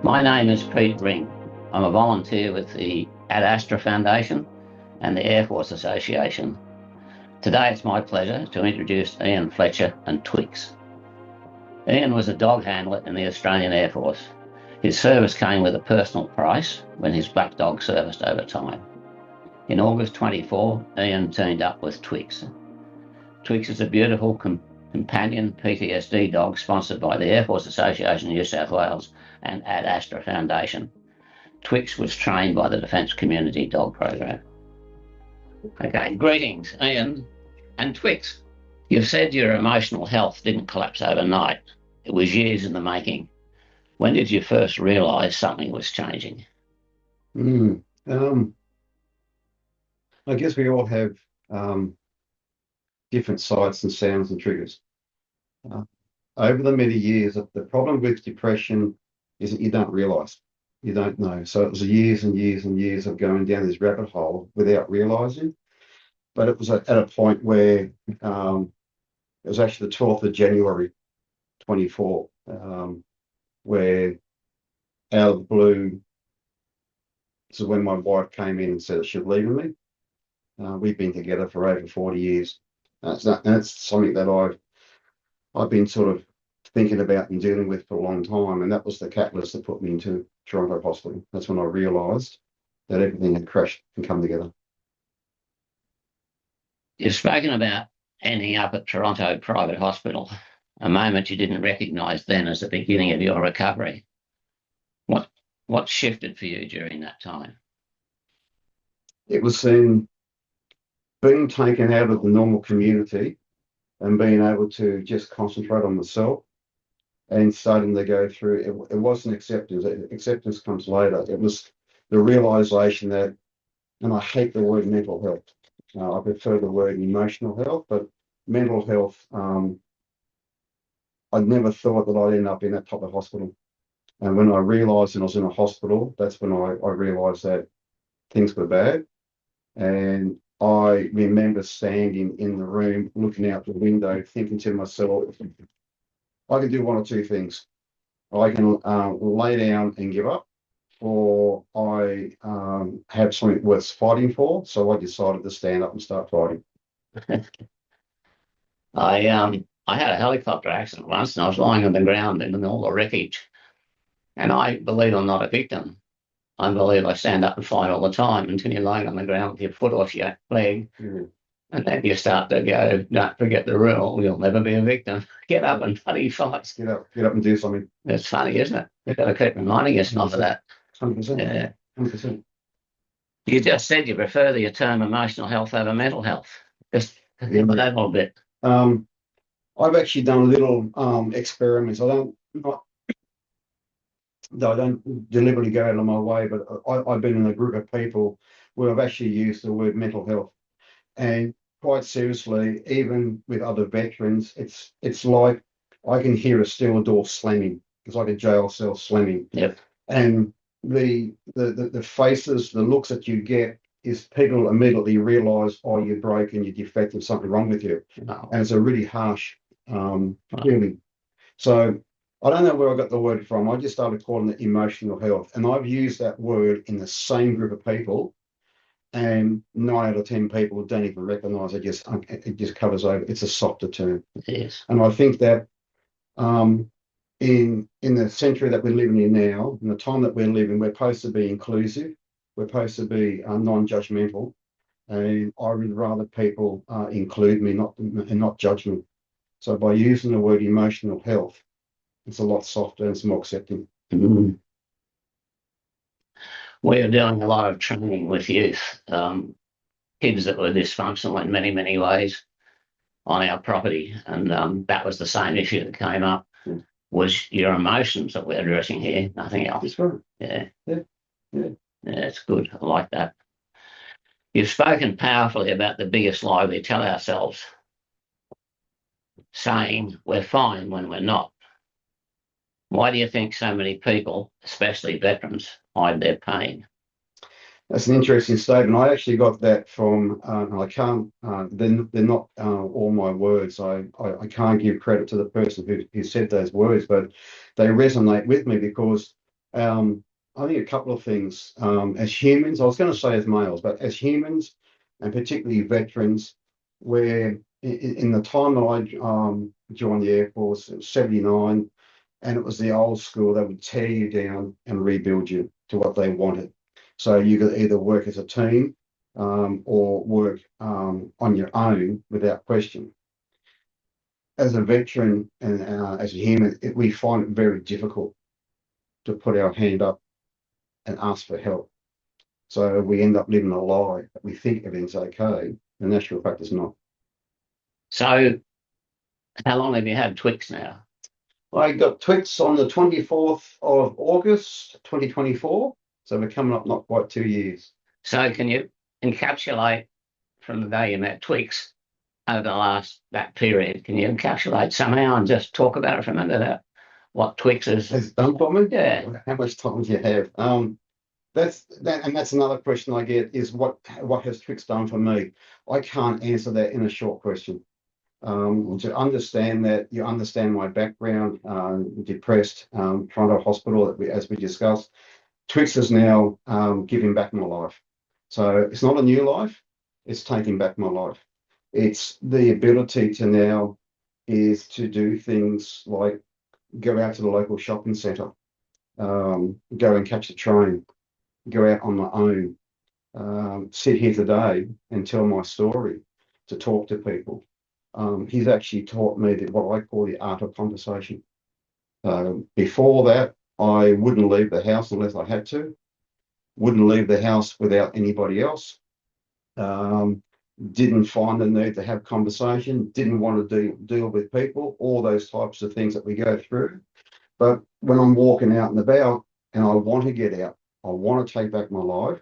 My name is Pete Ring. I'm a volunteer with the Ad Astra Foundation and the Air Force Association. Today it's my pleasure to introduce Ian Fletcher and Twix. Ian was a dog handler in the Australian Air Force. His service came with a personal price when his black dog serviced over time. In August 24, Ian teamed up with Twix. Twix is a beautiful companion PTSD dog sponsored by the Air Force Association New South Wales and Ad Astra Foundation. Twix was trained by the Defence Community Dog Program. Okay, greetings, Ian and Twix. You've said your emotional health didn't collapse overnight. It was years in the making. When did you first realise something was changing? I guess we all have different sights and sounds and triggers. Over the many years, the problem with depression is that you don't realise, you don't know. So it was years and years and years of going down this rabbit hole without realising. But it was at a point where it was actually the 12th of January 24, where out of the blue, this is when my wife came in and said that she'd leave me. We've been together for over 40 years. That's something that I've been sort of thinking about and dealing with for a long time, and that was the catalyst that put me into Toronto Hospital. That's when I realised that everything had crashed and come together. You've spoken about ending up at Toronto Private Hospital, a moment you didn't recognise then as the beginning of your recovery. What shifted for you during that time? It was then being taken out of the normal community and being able to just concentrate on myself and starting to go through, it wasn't acceptance. Acceptance comes later. It was the realisation that, and I hate the word mental health. I prefer the word emotional health, but mental health, I never thought that I'd end up in that type of hospital. And when I realised that I was in a hospital, that's when I realised that things were bad. And I remember standing in the room, looking out the window, thinking to myself, I can do one or two things. I can lay down and give up, or I have something worth fighting for. So I decided to stand up and start fighting. I had a helicopter accident once, and I was lying on the ground in all the wreckage. And I believe I'm not a victim. I believe I stand up and fight all the time until you're lying on the ground with your foot off your leg. Mm. And then you start to go, don't forget the rule, you'll never be a victim. Get up and bloody fight. Get up and do something. It's funny, isn't it? You've got to keep reminding yourself of that. 100%. Yeah. 100%. You just said you prefer the term emotional health over mental health. Just think about that a little bit. I've actually done little experiments. I don't deliberately go out of my way, but I've been in a group of people where I've actually used the word mental health. And quite seriously, even with other veterans, it's like I can hear a steel door slamming. It's like a jail cell slamming. Yep. And the faces, the looks that you get is people immediately realise, oh, you're broken, you're defective, something wrong with you. No. And it's a really harsh feeling. So I don't know where I got the word from. I just started calling it emotional health. And I've used that word in the same group of people, and 9 out of 10 people don't even recognise it. It just covers over. It's a softer term. Yes. And I think that in the century that we're living in now, in the time that we're living, we're supposed to be inclusive. We're supposed to be non-judgmental. And I would rather people include me and not judge me. So by using the word emotional health, it's a lot softer and it's more accepting. Mm-hmm. We're doing a lot of training with youth, kids that were dysfunctional in many, many ways on our property. And that was the same issue that came up, was your emotions that we're addressing here, nothing else. That's right. Yeah. Yeah. It's good. I like that. You've spoken powerfully about the biggest lie we tell ourselves, saying we're fine when we're not. Why do you think so many people, especially veterans, hide their pain? That's an interesting statement. I actually got that from, I can't, they're not all my words. I can't give credit to the person who said those words, but they resonate with me because I think a couple of things. As humans, I was going to say as males, but as humans, and particularly veterans, where in the time that I joined the Air Force, it was 79, and it was the old school. They would tear you down and rebuild you to what they wanted. So you could either work as a team or work on your own without question. As a veteran and as a human, we find it very difficult to put our hand up and ask for help. So we end up living a lie that we think everything's okay, and in actual fact, it's not. So, how long have you had Twix now? I got Twix on the 24th of August, 2024. So we're coming up not quite 2 years. So, can you encapsulate from the day you met Twix over that period? Can you encapsulate somehow and just talk about it for a minute about what Twix is? Has it done for me? Yeah. How much time do you have? That's another question I get is what has Twix done for me? I can't answer that in a short question. To understand that, you understand my background, depressed, trying to hospital, as we discussed. Twix is now giving back my life. So it's not a new life, it's taking back my life. It's the ability to now is to do things like go out to the local shopping centre, go and catch a train, go out on my own, sit here today and tell my story, to talk to people. He's actually taught me what I call the art of conversation. Before that, I wouldn't leave the house unless I had to, wouldn't leave the house without anybody else, didn't find the need to have conversation, didn't want to deal with people, all those types of things that we go through. But when I'm walking out and about and I want to get out, I want to take back my life,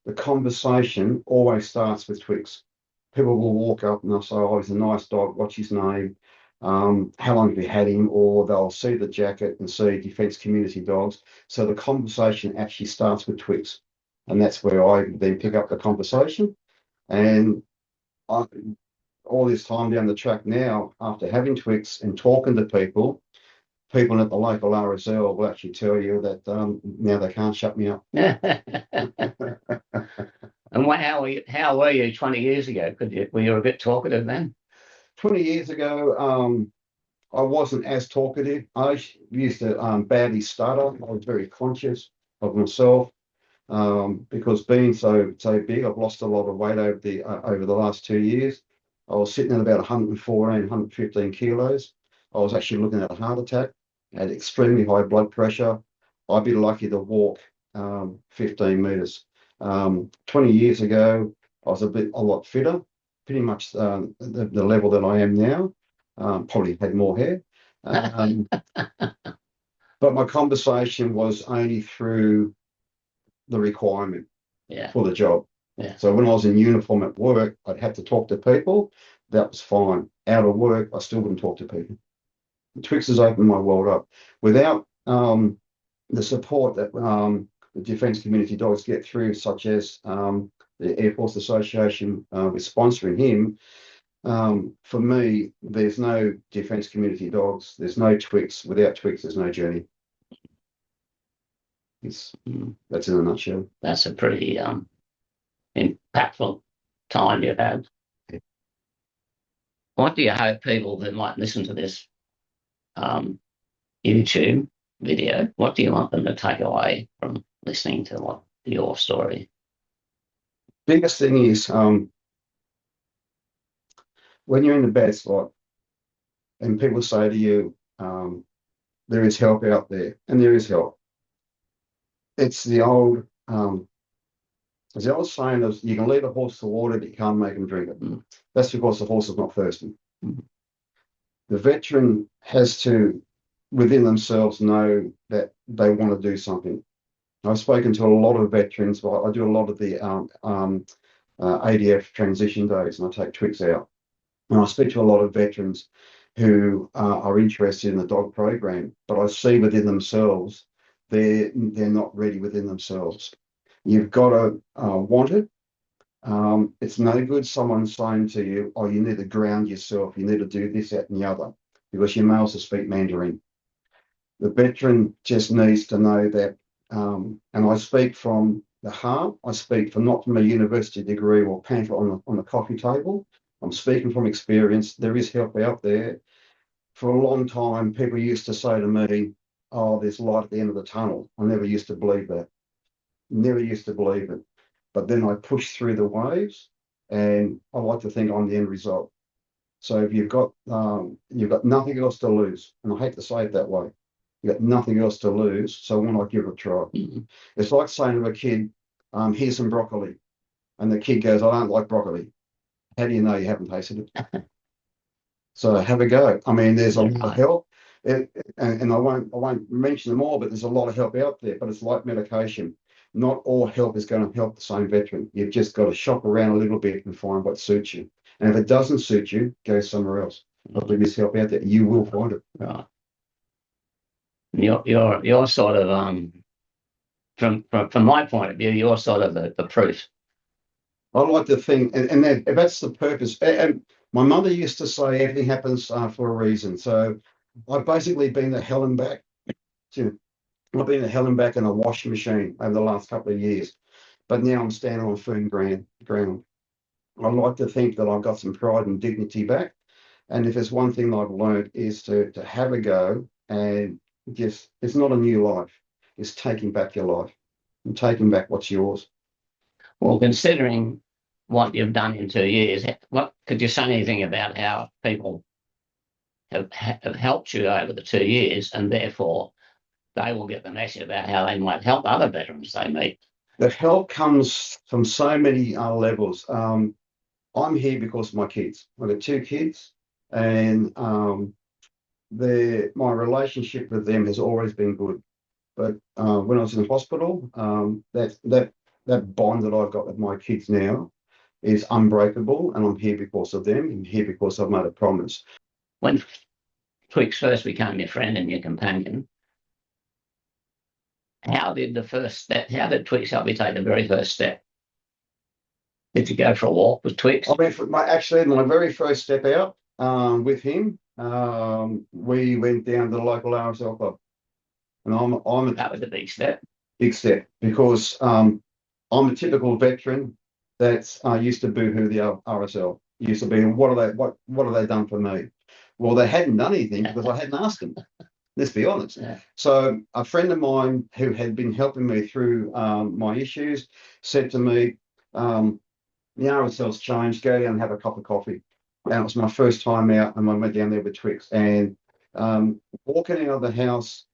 the conversation always starts with Twix. People will walk up and they'll say, oh, he's a nice dog, what's his name? How long have you had him? Or they'll see the jacket and see Defence Community Dogs. So the conversation actually starts with Twix. And that's where I then pick up the conversation. And all this time down the track now, after having Twix and talking to people at the local RSL will actually tell you that now they can't shut me up. And how were you 20 years ago? Were you a bit talkative then? 20 years ago, I wasn't as talkative. I used to badly stutter. I was very conscious of myself because being so big, I've lost a lot of weight over the last 2 years. I was sitting at about 114, 115 kilos. I was actually looking at a heart attack, had extremely high blood pressure. I'd be lucky to walk 15 meters. 20 years ago, I was a lot fitter, pretty much the level that I am now. Probably had more hair. But my conversation was only through the requirement for the job. Yeah. So when I was in uniform at work, I'd have to talk to people. That was fine. Out of work, I still wouldn't talk to people. Twix has opened my world up. Without the support that the Defence Community Dogs get through, such as the Air Force Association with sponsoring him, for me, there's no Defence Community Dogs, there's no Twix. Without Twix, there's no journey. That's in a nutshell. That's a pretty impactful time you've had. Yeah. What do you hope people that might listen to this YouTube video, what do you want them to take away from listening to your story? Biggest thing is when you're in a bad spot and people say to you, there is help out there, and there is help. It's the old saying of you can lead a horse to water, but you can't make him drink it. That's because the horse is not thirsty. The veteran has to, within themselves, know that they want to do something. I've spoken to a lot of veterans. Well, I do a lot of the ADF transition days, and I take Twix out. And I speak to a lot of veterans who are interested in the dog program, but I see within themselves they're not ready within themselves. You've got to want it. It's no good someone saying to you, oh, you need to ground yourself, you need to do this, that, and the other, because your males will speak Mandarin. The veteran just needs to know that And I speak from the heart. I speak from not from a university degree or pamphlet on the coffee table. I'm speaking from experience. There is help out there. For a long time, people used to say to me, "Oh, there's light at the end of the tunnel." I never used to believe that. Never used to believe it. But then I pushed through the waves, and I like to think I'm the end result. So if you've got nothing else to lose, and I hate to say it that way, you've got nothing else to lose. So why not give it a try? It's like saying to a kid, "Here's some broccoli," and the kid goes, "I don't like broccoli." How do you know you haven't tasted it? So have a go. I mean, there's a lot of help, and I won't mention them all, but there's a lot of help out there. But it's like medication. Not all help is going to help the same veteran. You've just got to shop around a little bit and find what suits you. And if it doesn't suit you, go somewhere else. But there is help out there. You will find it. Right. You're sort of from my point of view, you're sort of the proof. I like to think, and that's the purpose. And my mother used to say everything happens for a reason. So I've basically been to hell and back. I've been to hell and back in a washing machine over the last couple of years, but now I'm standing on firm ground. I like to think that I've got some pride and dignity back. And if there's one thing I've learned is to have a go and just, it's not a new life. It's taking back your life and taking back what's yours. Well, considering what you've done in 2 years, what could you say anything about how people have helped you over the 2 years, and therefore they will get the message about how they might help other veterans they meet? The help comes from so many levels. I'm here because of my kids. I've got 2 kids, and my relationship with them has always been good. But when I was in hospital, that bond that I've got with my kids now is unbreakable, and I'm here because of them, and here because I've made a promise. When Twix first became your friend and your companion, how did Twix help you take the very first step? Did you go for a walk with Twix? I went for my very first step out with him. We went down to the local RSL club, and That was a big step. Big step because I'm a typical veteran that's used to boohoo the RSL. Used to be, what have they done for me? Well, they hadn't done anything because I hadn't asked them. Let's be honest. Yeah. So a friend of mine who had been helping me through my issues said to me, the RSL's changed, go down and have a cup of coffee. And it was my first time out, and I went down there with Twix. And walking out of the house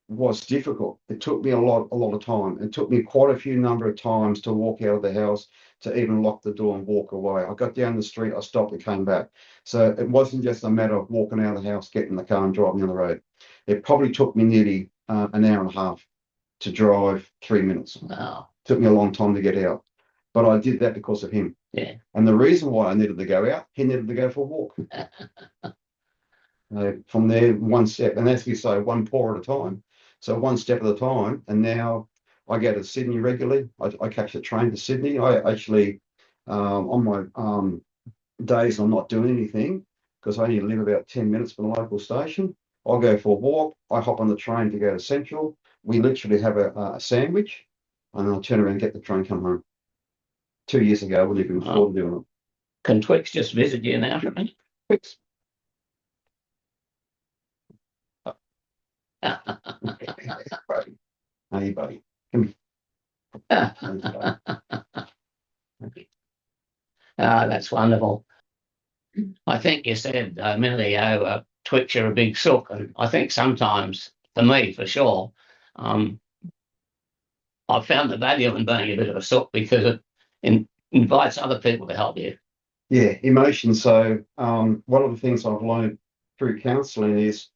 was difficult. It took me a lot of time. It took me quite a few number of times to walk out of the house, to even lock the door and walk away. I got down the street, I stopped and came back. So it wasn't just a matter of walking out of the house, getting in the car and driving on the road. It probably took me nearly an hour and a half to drive 3 minutes. Wow. Took me a long time to get out. But I did that because of him. Yeah. And the reason why I needed to go out, he needed to go for a walk. From there, one step, and as we say, one paw at a time. So one step at a time. And now I go to Sydney regularly. I catch the train to Sydney. I actually, on my days I'm not doing anything, because I only live about 10 minutes from the local station, I'll go for a walk. I hop on the train to go to Central. We literally have a sandwich, and I'll turn around and get the train, come home. 2 years ago, I wouldn't even afford doing it. Can Twix just visit you now? Twix. Hey, buddy. Come here. That's wonderful. I think you said a minute ago, Twix, you're a big sook. And I think sometimes, for me, for sure, I've found the value in being a bit of a sook because it invites other people to help you. Yeah, emotion. So one of the things I've learned through counselling is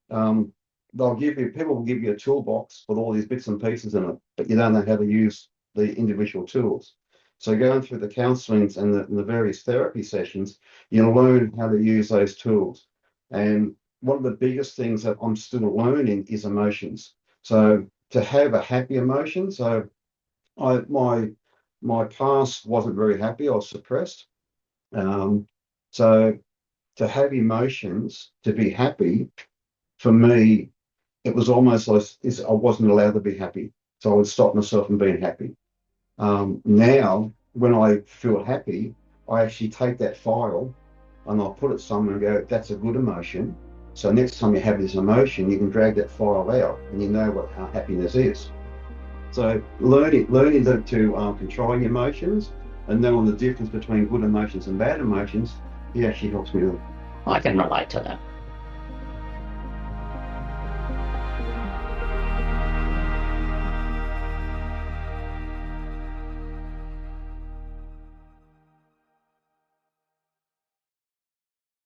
people will give you a toolbox with all these bits and pieces in it, but you don't know how to use the individual tools. So going through the counselings and the various therapy sessions, you learn how to use those tools. And one of the biggest things that I'm still learning is emotions. So to have a happy emotion. So my past wasn't very happy. I was suppressed. So to have emotions, to be happy, for me, it was almost like I wasn't allowed to be happy. So I would stop myself from being happy. Now, when I feel happy, I actually take that file and I'll put it somewhere and go, that's a good emotion. So next time you have this emotion, you can drag that file out and you know what happiness is. So learning to control your emotions and knowing the difference between good emotions and bad emotions, it actually helps me. I can relate to that.